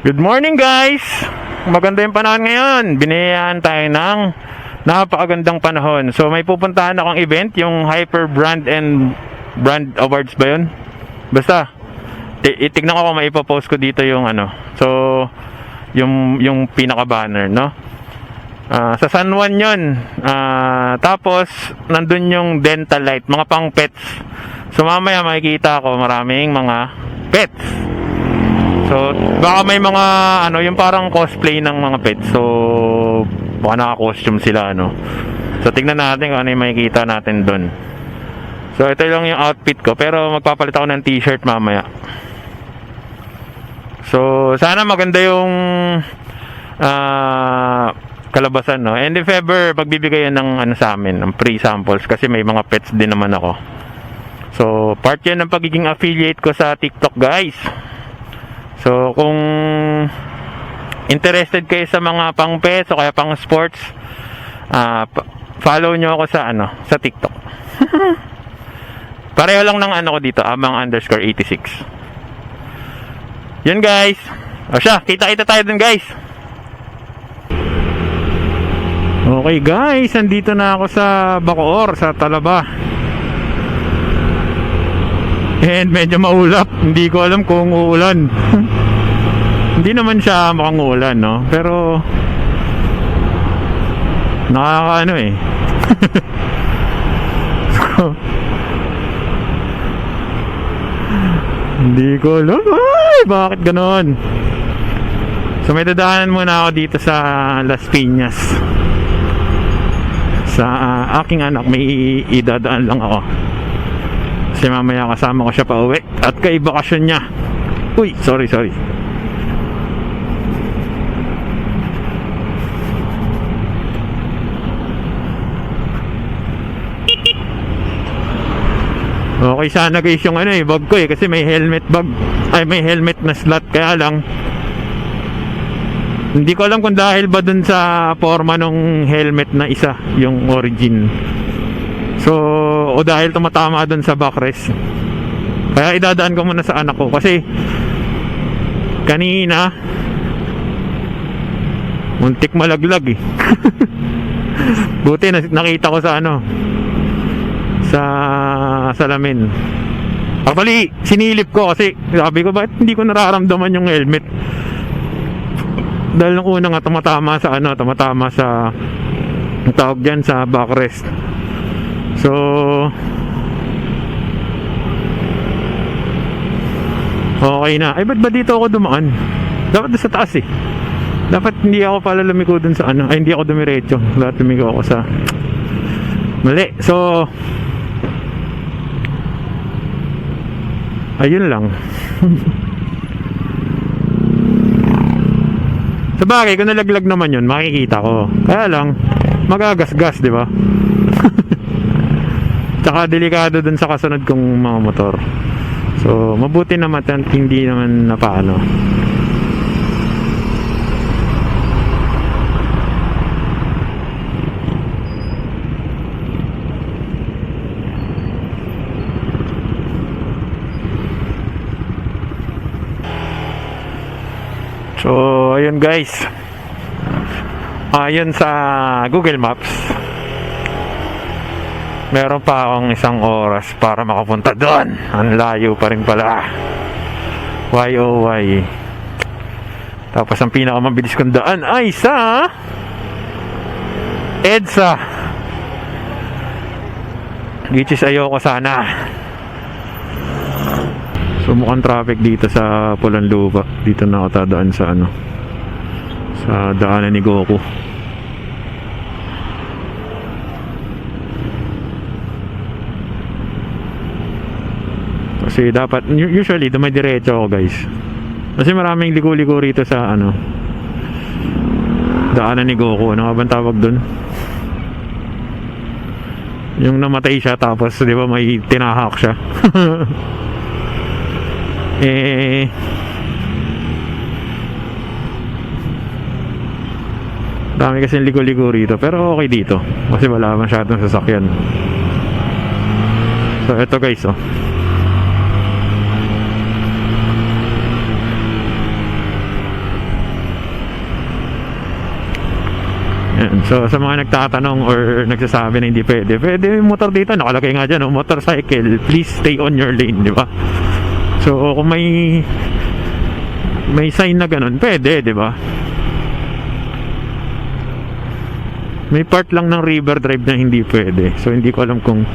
Good morning guys! Maganda yung panahon ngayon. Binayaan tayo ng napakagandang panahon. So may pupuntahan akong event, yung Hyper Brand and Brand Awards ba yun? Basta, itignan ko kung maipopost ko dito yung ano. So, yung pinaka-banner, no? Sa San Juan yun. Tapos, nandun yung dental light, mga pang pets. So mamaya makikita ko maraming mga pets. So, baka may mga, yung parang cosplay ng mga pets. So, baka naka-costume sila, So, tignan natin kung ano yung makikita natin doon. So, ito lang yung outfit ko. Pero, magpapalit ako ng t-shirt mamaya. So, sana maganda yung kalabasan, no? And if ever, pagbibigayan ng sa amin, ng free samples. Kasi may mga pets din naman ako. So, part yan ng pagiging affiliate ko sa TikTok, guys. So, kung interested kayo sa mga pang pets o kaya pang sports, follow nyo ako sa TikTok. Pareho lang ng ko dito, amang_86. Yun guys. O siya, kita-kita tayo dun guys. Okay guys, andito na ako sa Bacoor, sa Talaba. And medyo maulap. Hindi ko alam kung uulan. Hindi naman siya mukhang uulan, no? Pero nakakaano eh. So, hindi ko alam. Ay, bakit ganon? So may dadaanan muna ako dito sa Las Piñas. Sa aking anak, may idadaan lang ako. Kasi mamaya kasama ko siya pa uwi. At kay bakasyon niya. Uy, sorry. Okay sana guys yung bag ko kasi may helmet bag. Ay, may helmet na slot. Kaya lang, hindi ko alam kung dahil ba dun sa forma ng helmet na isa, yung origin. So, o dahil tumatama dun sa backrest. Kaya idadaan ko muna sa anak ko kasi kanina muntik malaglag eh. Buti nakita ko sa sa salamin. Actually, sinilip ko kasi sabi ko bakit hindi ko nararamdaman yung helmet. Dahil nung una nga tumatama sa ang tawag dyan sa backrest. So okay na. Ay, ba't ba dito ako dumaan? Dapat sa taas eh. Dapat hindi ako pala lumiko dun sa Ay, hindi ako dumiretso. Dapat lumiko ako sa mali. So ayun lang. Sabagay, kung nalaglag naman yun, makikita ko. Kaya lang, magagasgas, di ba? Tsaka delikado dun sa kasunod kong mga motor. So, mabuti naman at hindi naman napaano. So, ayun guys. Ayun sa Google Maps. Meron pa akong 1 oras para makapunta doon. Ang layo pa rin pala. YOY. Tapos ang pinakamabilis kong daan ay sa EDSA. Which is ayoko sana. So mukhang traffic dito sa Pulang Lupa. Dito na ako tadaan sa sa daanan ni Goku. Kasi dapat usually dumidiretso ako guys. Kasi maraming ligo-ligo rito sa daanan ni Goku. Ano nga bang tawag dun? Yung namatay siya tapos di ba may tinahak siya. Dami kasi ligo-ligo rito. Pero okay dito kasi wala masyadong sasakyan. So eto guys, Yan. So sa mga nagtatanong or nagsasabi na hindi pwede, pwede yung motor dito, nakalagay nga dyan, motorcycle, please stay on your lane, di ba? So kung may sign na ganun, pwede, di ba? May part lang ng River Drive na hindi pwede. So hindi ko alam kung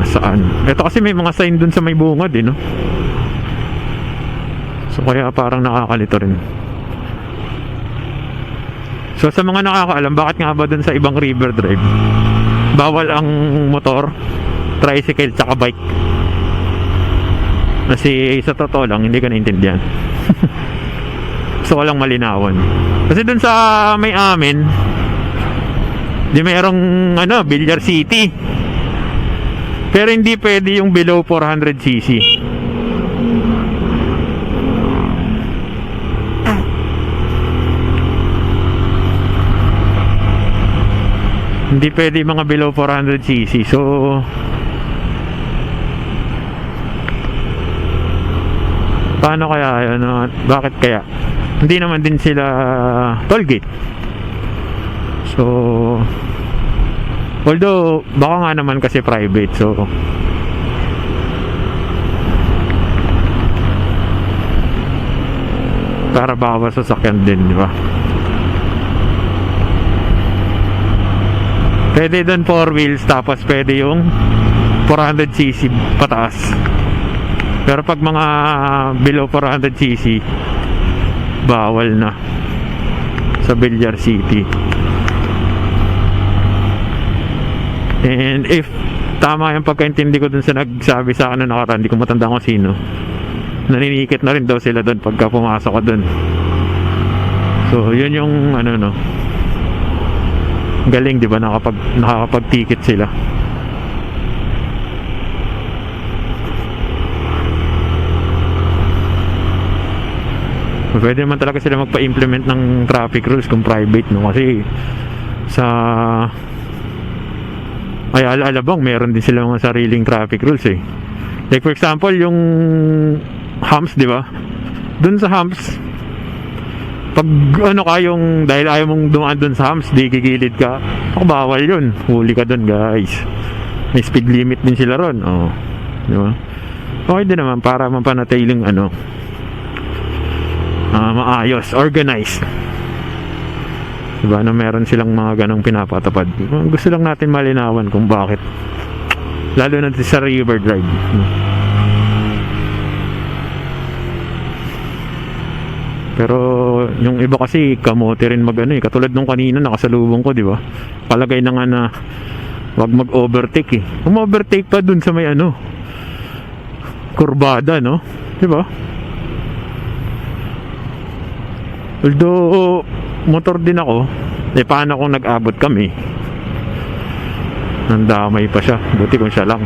saan. Ito kasi may mga sign dun sa may bungad, no? So kaya parang nakakalito rin. So sa mga nakakaalam, bakit nga ba dun sa ibang River Drive bawal ang motor, tricycle, tsaka bike? Kasi sa totoo lang, hindi ka naintindihan. So walang malinawan. Kasi dun sa may amin, di mayroong Villar City. Pero hindi pwede yung below 400cc. Hindi pwede mga below 400cc. So paano kaya bakit kaya? Hindi naman din sila toll gate. So although baka nga naman kasi private, so para bawal sa sasakyan din, di ba? Pwede doon 4 wheels, tapos pwede yung 400cc pataas. Pero pag mga below 400cc, bawal na sa Villar City. And if tama yung pagkaintindi ko dun sa nagsabi sa akin na nakaraan, hindi ko matanda kung sino, naninikit na rin daw sila dun pagka pumasok ko dun. So yun yung galing, di ba? Nakakapag-ticket sila. Pwede naman talaga sila magpa-implement ng traffic rules kung private, no? Kasi sa Ayala Alabang meron din sila mga sariling traffic rules, eh. Like for example, yung humps, di ba? Dun sa humps, pag yung dahil ayaw mong dumaan dun sa humps, di gigilid ka, bawal yun, huli ka dun, guys. May speed limit din sila ron, di ba? Okay din naman para mapanatiling maayos, organized, di ba, na meron silang mga ganong pinapatupad. Gusto lang natin malinawan kung bakit, lalo na sa River Drive. Pero yung iba kasi kamote rin katulad nung kanina nakasalubong ko, di ba? Palagay na nga na wag mag-overtake, eh. Overtake pa dun sa may kurbada, no? Di ba? Although motor din ako, paano kung nag-abot kami? Nandamay pa siya, buti kung siya lang.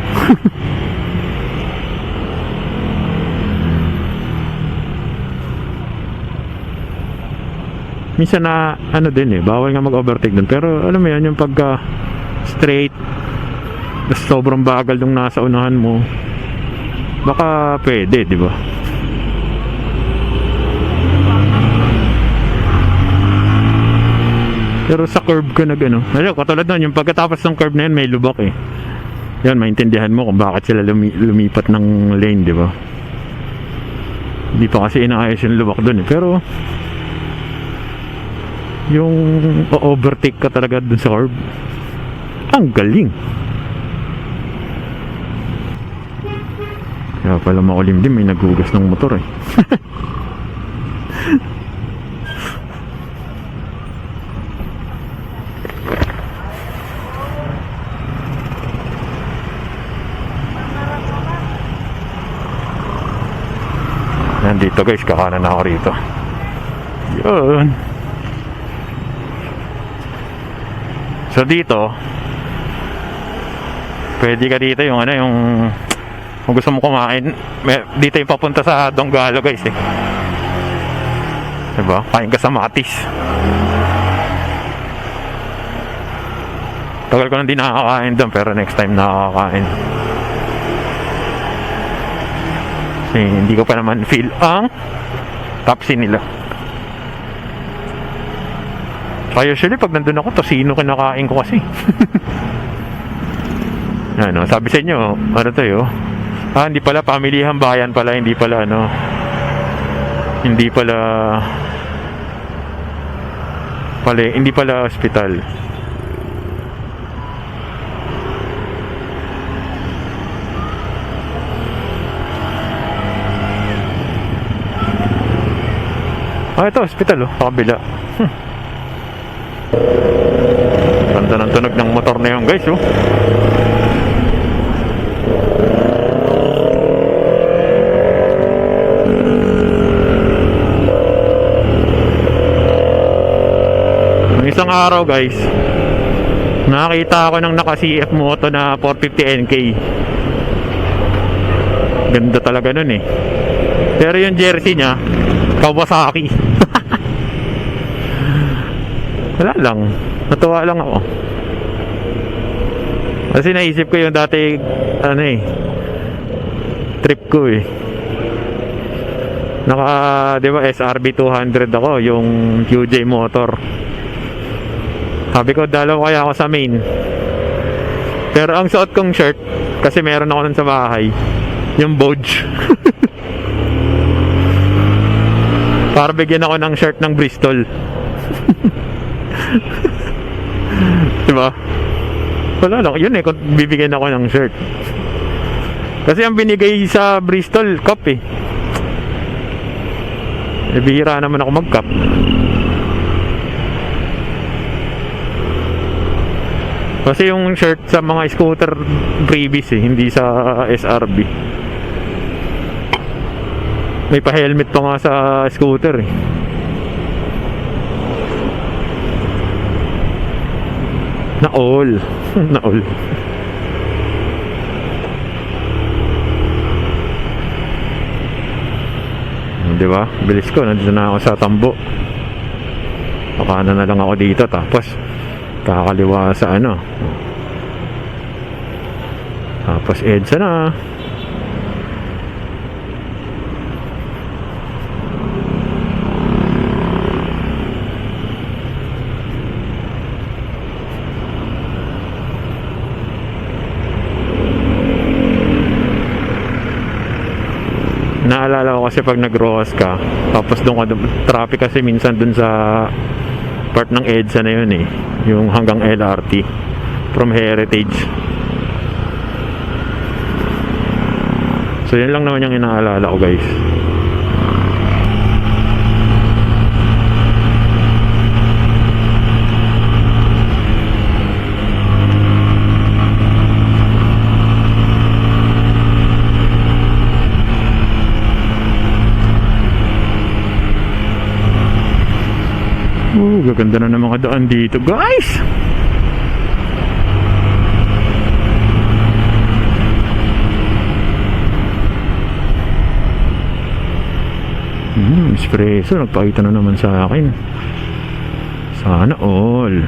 Minsan na din, bawal nga mag-overtake dun. Pero alam mo yan, yung pagka straight, sobrang bagal nung nasa unahan mo, baka pwede, di ba? Pero sa curve ko katulad nun, yung pagkatapos ng curve na yun, may lubak, eh. Yan, maintindihan mo kung bakit sila lumipat ng lane, di ba? Hindi pa kasi inaayos yung lubak dun, eh. Pero yung overtake ka talaga dun sa curve, ang galing. Kaya pala makulimlim, may nagugas ng motor, eh. Nandito, guys, kakanan na ako rito. Yun. So dito, pwede ka dito yung kung gusto mo kumain, dito yung papunta sa Donggalo, guys, eh. Diba? Kain ka sa Matis. Tagal ko nang di nakakain doon, pero next time nakakain. Kasi hindi ko pa naman feel ang tapsi nila. Usually pag nandun ako, tosino kinakain ko kasi. Ano, sabi sa inyo, ano to yun? Hindi pala pamilihan bayan pala, hindi pala ano. Hindi pala ospital. Ito, ospital oh, pakabila. Ganda ng tunog ng motor na yun guys oh. Isang araw guys, nakakita ako ng naka CF Moto na 450 NK. Ganda talaga nun eh. Pero yung jersey niya Kawasaki. Wala lang, natuwa lang ako kasi naisip ko yung dati ano eh, trip ko eh. Di ba SRB 200 ako, yung QJ motor. Sabi ko, dalaw kaya ako sa main. Pero ang suot kong shirt, kasi meron ako nun sa bahay, yung Bodge. Para bigyan ako ng shirt ng Bristol. Diba? Wala lang, yun eh, kung bibigyan ako ng shirt. Kasi ang binigay sa Bristol, cup eh. Bihira naman ako mag-cup. Kasi yung shirt sa mga scooter previous eh, hindi sa SRB. May pa-helmet pa nga sa scooter eh. Na all. Na all. Diba? Bilis ko, nandito na ako sa Tambo. Pakana na lang ako dito, tapos kakaliwa sa ano, tapos EDSA na. Naalala ko kasi pag nag-ROAS ka, tapos doon ka, traffic kasi minsan doon sa part ng EDSA na yun eh, yung hanggang LRT from Heritage. So yun lang naman yung inaalala ko guys. Gaganda na ng mga daan dito guys. Espresso, nagpakita na naman sa akin. Sana all.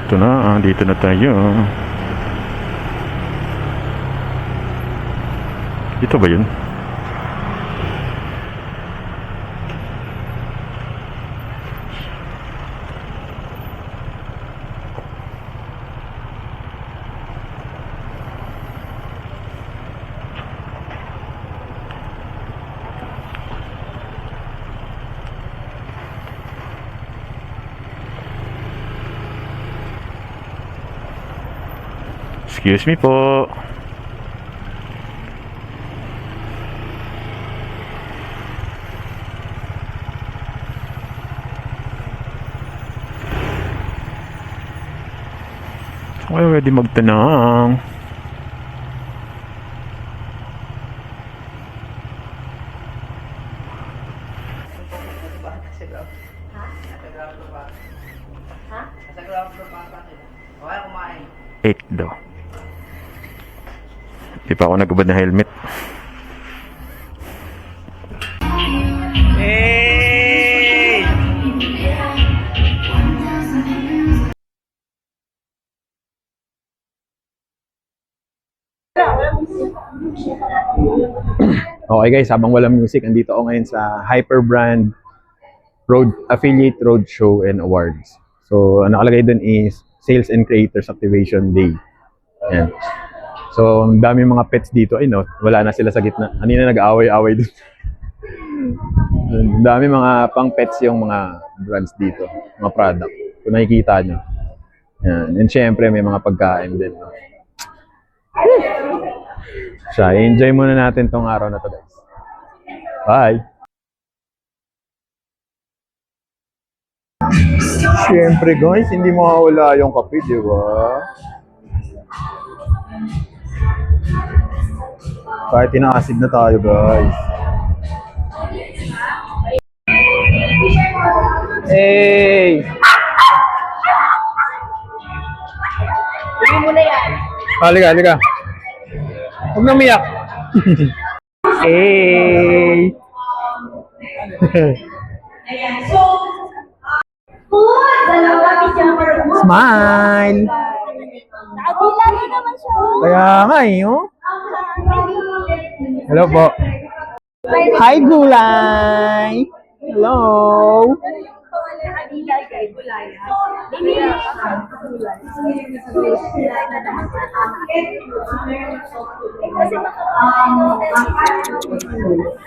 Ito na, dito na tayo. Ito ba yun? Excuse me po. Ay, pwede magtanong. Eight daw. Di pa ako nagubad na helmet. Okay guys, habang walang music, andito ako ngayon sa Hyperbrand Affiliate Roadshow and Awards. So, ang nakalagay dun is Sales and Creators Activation Day. Ayan. So, ang dami mga pets dito. Ay no, wala na sila sa gitna. Kanina nag-aaway-aaway dun. Ang dami mga pang pets yung mga brands dito. Mga product. Kung nakikita nyo. Ayan. And syempre, may mga pagkain din. No? Siya, enjoy muna natin tong araw na to guys. Bye! Siyempre guys, hindi mawawala yung kape, di ba? Kahit tinaasid na tayo guys. Hey! Hindi mo na yan. Halika, halika. Huwag nang umiyak. Hey! Ayan. So, dalawa picture mo. Smile! Nakabila na naman siya. Kaya nga eh, oh. Hello po. Hi, Gulay! Hello! Nakabila kay Gulay. Hindi kasi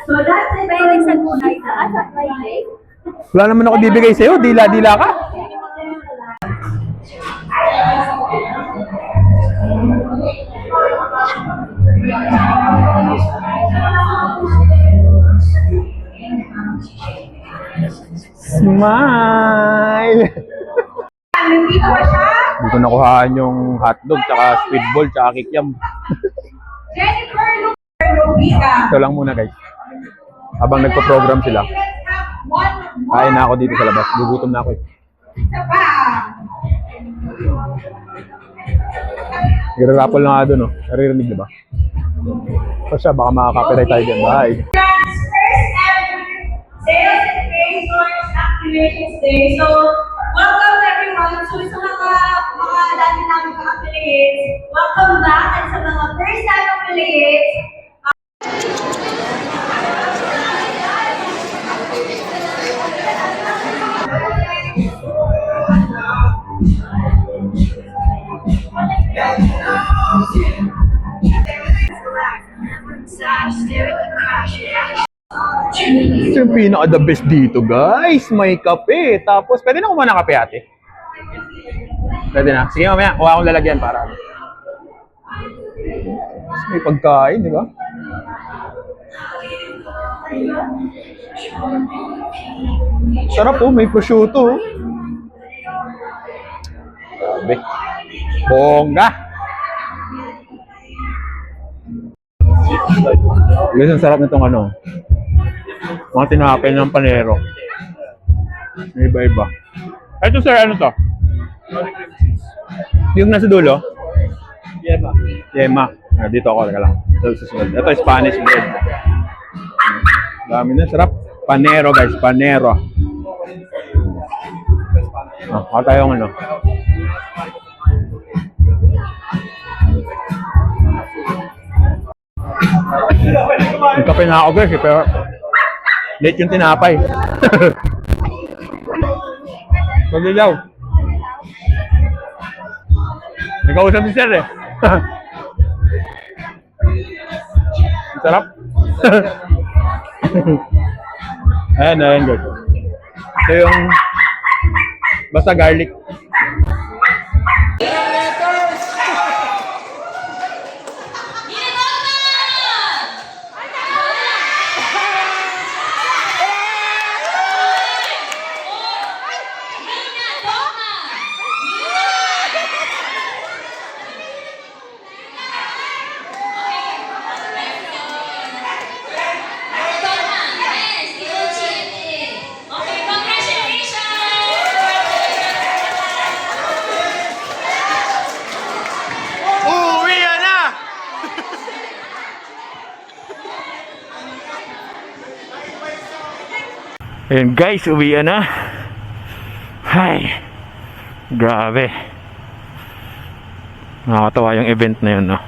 so that's the very sa Gulay na asa may Wala naman ako bibigay sa'yo. Dila-dila ka. Smile! nandito ba siya? Hindi ko nakuhaan yung hotdog, tsaka squid ball, tsaka kikiam. Jennifer Lubica. Ito lang muna guys. Habang nagpo-program sila. Kain na ako dito sa labas. Gugutom na ako eh. Isa pa. Nagre-rappel na nga doon, no? Naririnig, di ba? So siya, baka makaka-copyright tayo dyan. Bye! First ever Sales and Creators Activations Day. So, welcome everyone. So, sa mga dati namin ka-affiliates, welcome back. At sa mga first time affiliates, Ito yung pinaka-the best dito, guys. May kape. Tapos, pwede na kumain ng kape, ate? Pwede na. Sige, mamaya. Kuha akong lalagyan para. Tapos may pagkain, di ba? Sarap po. May prosciutto. Grabe. Bongga. Guys, ang sarap nitong ano. Mga tinapay ng panero. May iba-iba. Ito sir, ano to? Yung nasa dulo? Yema. Yema. Dito ako, teka lang. Susunod. Ito Spanish bread. Dami na, sarap. Panero guys, panero. Ako tayong ano. Nagkape na ako guys, pero late yung tinapay. Pag-ilaw. Nagkausap ni sir eh. Ang sarap. Ayan, ayan guys. Ito yung basta garlic. Ayun guys, uwian na. Hay. Grabe. Nakakatawa yung event na yun, no?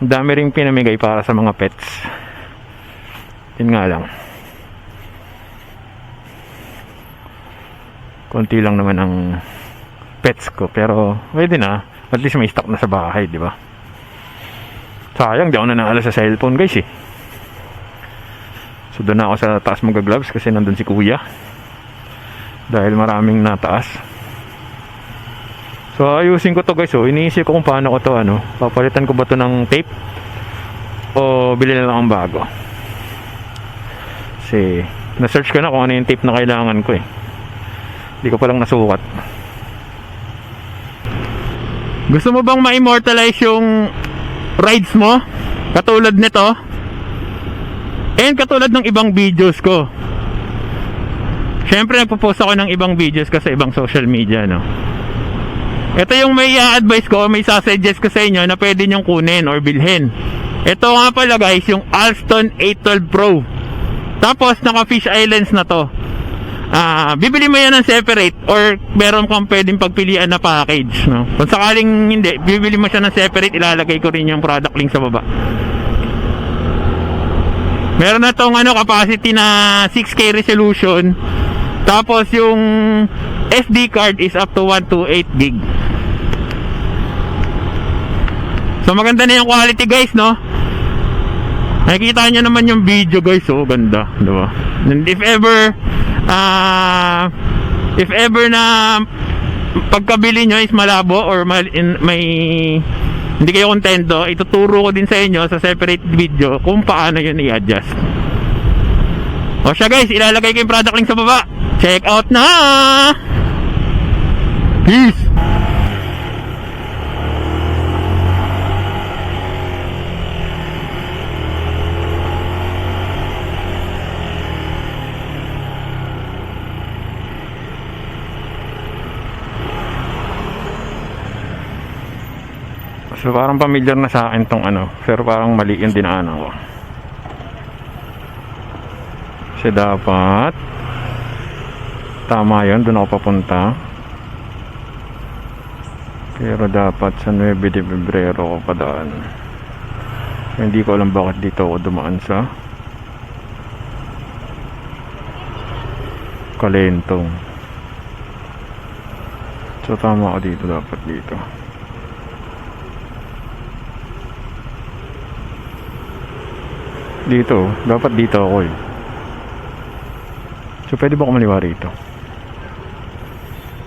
Ang dami ring pinamigay para sa mga pets. Yun nga lang. Konti lang naman ang pets ko, pero pwede na. At least may stock na sa bahay, di ba? Sayang, di ako nanalo sa cellphone guys eh. So doon na ako sa taas mag-gloves kasi nandun si kuya. Dahil maraming nataas. So ayusin ko to guys. So iniisip ko kung paano ko to papalitan ko ba to ng tape o bili na lang ang bago. Kasi na-search ko na kung ano yung tape na kailangan ko eh. Hindi ko palang nasukat. Gusto mo bang ma-immortalize yung rides mo? Katulad nito. And katulad ng ibang videos ko. Syempre nagpo-post ako ng ibang videos ko sa ibang social media, no. Ito yung may advice ko, may sasuggest ko sa inyo na pwede nyong kunin or bilhin. Ito nga pala guys, yung Alston 812 Pro. Tapos naka Fish Islands na to. Bibili mo yan ng separate or meron kang pwedeng pagpilian na package, no? Kung sakaling hindi, bibili mo siya ng separate, ilalagay ko rin yung product link sa baba. Meron na tong capacity na 6K resolution. Tapos yung SD card is up to 128 gig. So maganda na yung quality guys, no? Nakikita nyo naman yung video guys, oh ganda, diba? And if ever na pagkabili nyo is malabo or may hindi kayo kontento, ituturo ko din sa inyo sa separate video kung paano yun i-adjust. O siya guys, ilalagay ko yung product link sa baba. Check out na! Peace! So parang familiar na sa akin tong pero parang mali yung dinaanan ko. Kasi dapat tama yun, doon ako papunta. Pero dapat sa 9 de Febrero ko padaan. So, hindi ko alam bakit dito ako dumaan sa Kalentong. So tama ako dito, dapat dito. Dito, dapat dito ako eh. So pwede ba ako maliwa rito?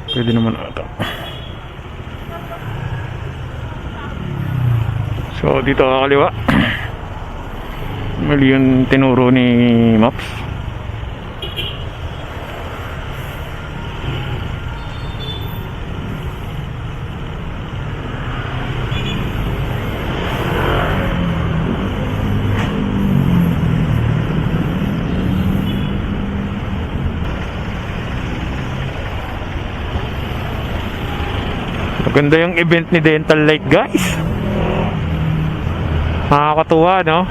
Pwede naman ata. So dito ako kaliwa. Mali yung tinuro ni Maps. Maganda yung event ni Dental Light guys. Nakakatuwa, no?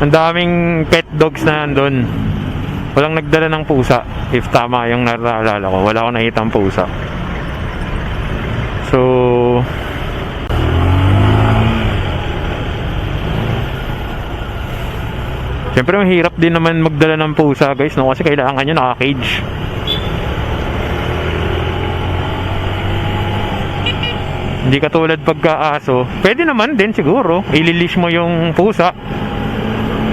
Ang daming pet dogs na nandun. Walang nagdala ng pusa. If tama yung naalala ko, wala akong nakitang pusa. So siyempre mahirap din naman magdala ng pusa guys, no? Kasi kailangan nyo naka-cage. Hindi katulad pagka-aso. Pwede naman din siguro ililish mo yung pusa.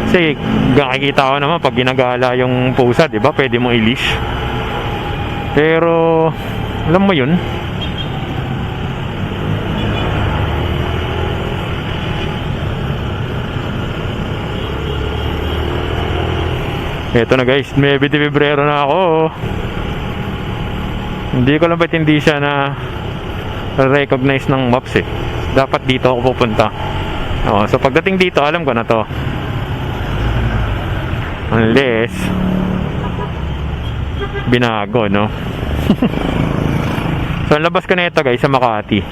Kasi nakikita ko naman pag ginagala yung pusa, di ba? Pwede mo ilish. Pero alam mo yun, eto na guys, 9 de Febrero na ako. Hindi ko lang ba't hindi siya na recognize ng maps eh. Dapat dito ako pupunta. So pagdating dito, alam ko na to. Unless binago, no? So labas ko na ito guys sa Makati.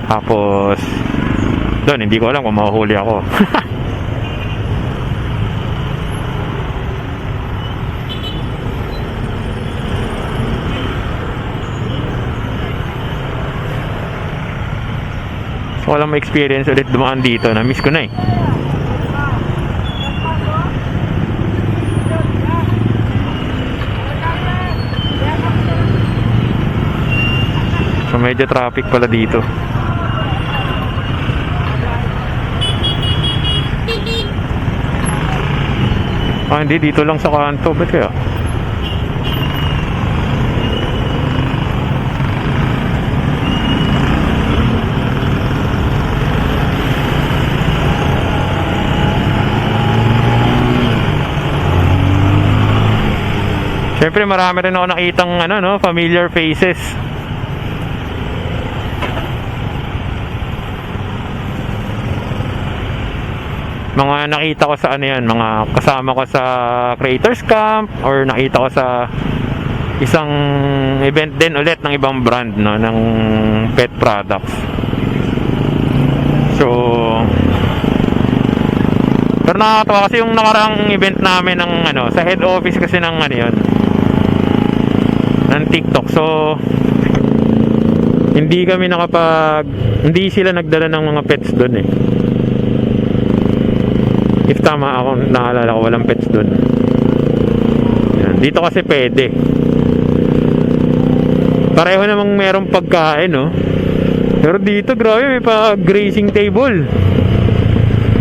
Tapos doon, hindi ko alam kung mahuhuli ako. So, walang ma-experience ulit dumaan dito. Na-miss ko na eh. So, medyo traffic pala dito. Ah, hindi. Dito lang sa kanto. Ba't kaya? Siyempre marami rin ako nakitang familiar faces. Mga nakita ko sa mga kasama ko sa Creators Camp or nakita ko sa isang event din ulit ng ibang brand ng pet products. So pero nakakatawa kasi yung nakarang event namin ng sa head office kasi ng ng TikTok. So hindi sila nagdala ng mga pets doon eh. If tama ako, naalala ko, walang pets doon. Yan. Dito kasi pwede. Pareho namang merong pagkain, no? Pero dito, grabe, may pa-grazing table.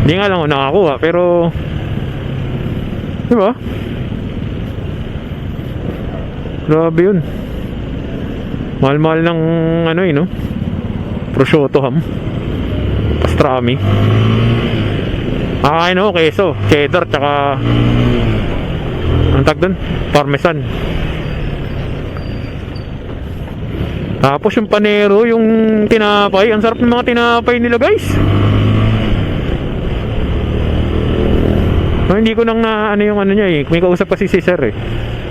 Hindi nga lang ako nakakuha, pero diba? Grabe yun. Mahal-mahal ng no? Prosciutto ham. Pastrami. Kakain ako keso, cheddar, tsaka anong tag dun? Parmesan. Tapos yung panero, yung tinapay. Ang sarap ng mga tinapay nila, guys. Hindi ko nang yung niya eh. May kausap kasi si sir eh.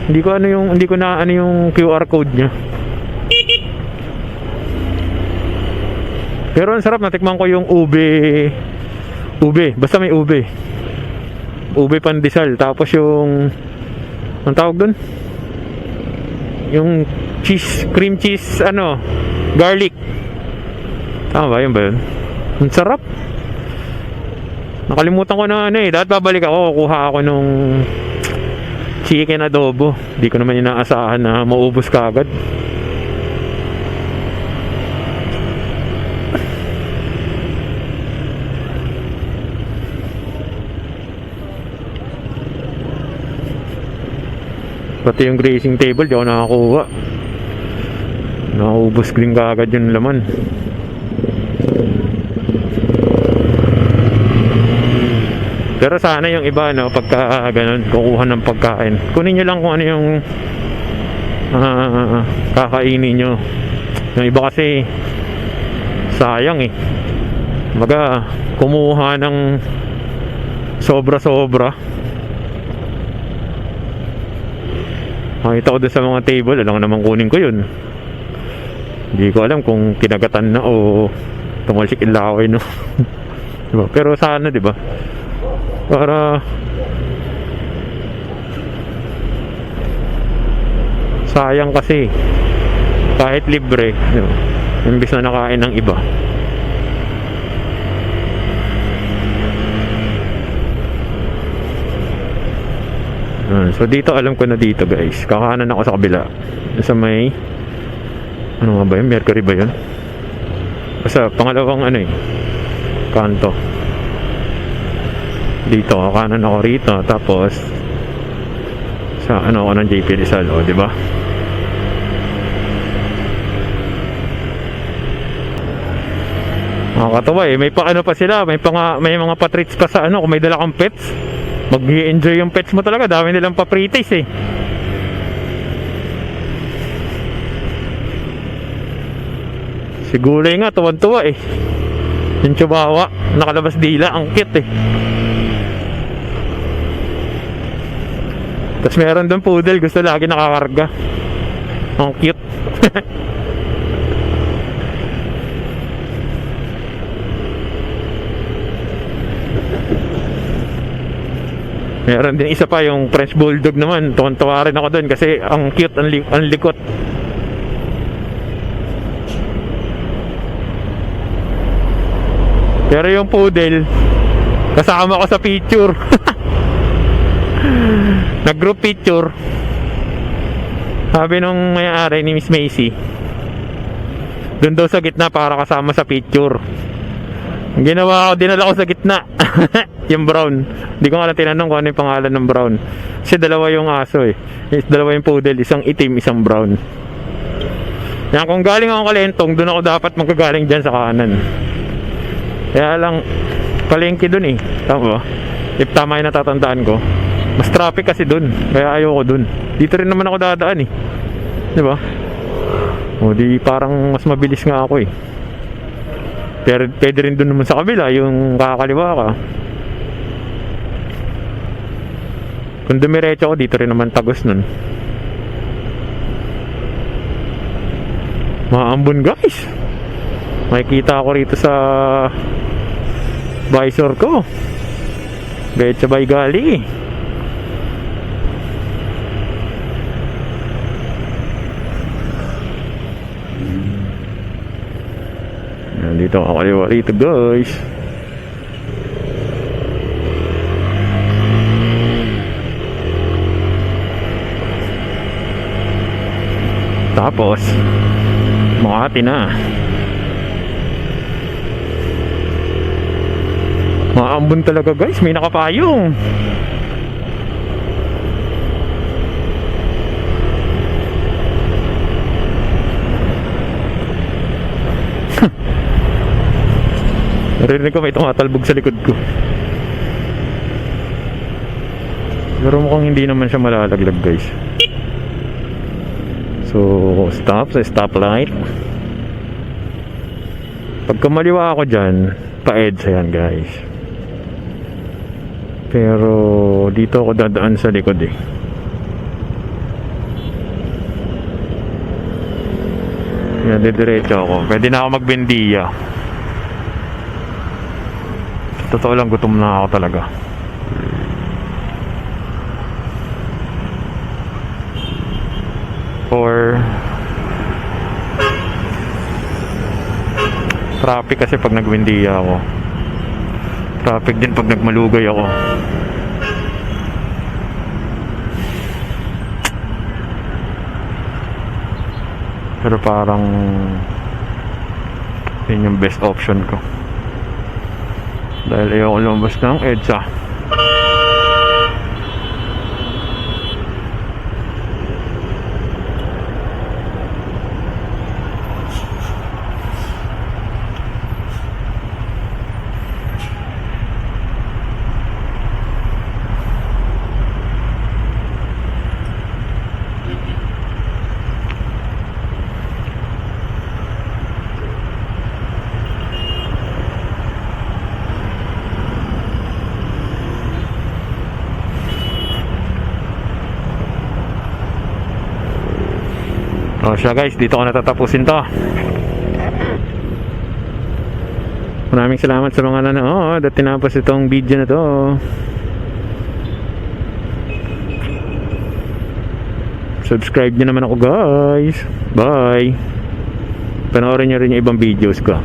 Hindi ko na yung QR code niya. Pero ang sarap, natikman ko yung ube, basta may ube pandesal, tapos yung ang tawag dun, yung cream cheese garlic, tama ba yun? Ang sarap. Nakalimutan ko na dapat babalik ako, kukuha ako nung chicken adobo. Di ko naman inaasahan na maubos ka agad. Pati yung grazing table, di ako nakakuha. Naubos din kaagad yung laman. Pero sana yung iba, pagka ganun, kukuha ng pagkain, kunin nyo lang kung ano yung kakainin nyo. Yung iba kasi sayang eh. Baga, kumuha ng sobra-sobra. Makita ko doon sa mga table, alam ko naman kunin ko yun. Hindi ko alam kung kinagatan na o tumalsik ilaway, no? Diba? Pero sana, diba? Para sayang kasi kahit libre, diba? Imbis na nakain ng iba. So dito, alam ko na dito, guys. Kakanan ako sa kabila. Sa may ano nga ba yun? Mercury ba yun? Basta pangalawang kanto. Dito, kakanan ako rito. Tapos sa ako ng JP Rizal, di ba? Nakakatawa eh. May pa sila, may mga pa-treats pa sa kung may dala kang pets. Mag-i-enjoy yung pets mo talaga. Dami nilang pa-pre-taste eh. Si Gulay nga, tuwan-tuwa eh. Yung Chihuahua, nakalabas dila. Ang cute eh. Tapos meron doon poodle, gusto lagi nakakarga. Ang cute. Meron din isa pa, yung French Bulldog naman. Tuwan-tuwa rin ako doon kasi ang cute, ang likot. Pero yung poodle, kasama ko sa picture. Nag-group picture. Sabi nung may-ari ni Miss Macy, doon daw sa gitna para kasama sa picture. Ang ginawa ko, dinala ko sa gitna. Yung brown. Hindi ko nga lang tinanong kung ano yung pangalan ng brown. Kasi dalawa yung aso eh. Dalawa yung poodle, isang itim, isang brown. Yan, kung galing ako Kalentong, doon ako dapat magkagaling dyan sa kanan. Kaya lang, palengke dun eh. Tama ba? If tama yung natatandaan ko. Mas traffic kasi dun. Kaya ayoko dun. Dito rin naman ako dadaan eh. Di ba? O di parang mas mabilis nga ako eh. Pero pwede rin dun naman sa kabila, yung kakaliwa ka. Kung dumiretso ako, dito rin naman tagos nun. Maambon guys. Makikita ako rito sa visor ko. Betsa bay gali. Dito ako kaliwa rito guys. Tapos Makati na. Maambon talaga guys, may nakapayong. Narinig ko may tumatalbog sa likod ko. Pero mukhang hindi naman siya malalaglag guys. So, stop sa stoplight. Pagka maliwa ako dyan, pa-EDSA yan guys. Pero dito ako dadaan sa likod eh. Yan, didiretso ako. Pwede na ako magbendiya. Totoo lang, gutom na ako talaga. Or traffic kasi pag nagwindiya ako. Traffic din pag nagmalugay ako. Pero parang yun yung best option ko. Dahil ayoko lumabas ng EDSA. O siya guys, dito ko natatapusin to. Maraming salamat sa mga nanood at tinapos itong video na to. Subscribe nyo naman ako guys. Bye. Panoorin nyo rin yung ibang videos ko.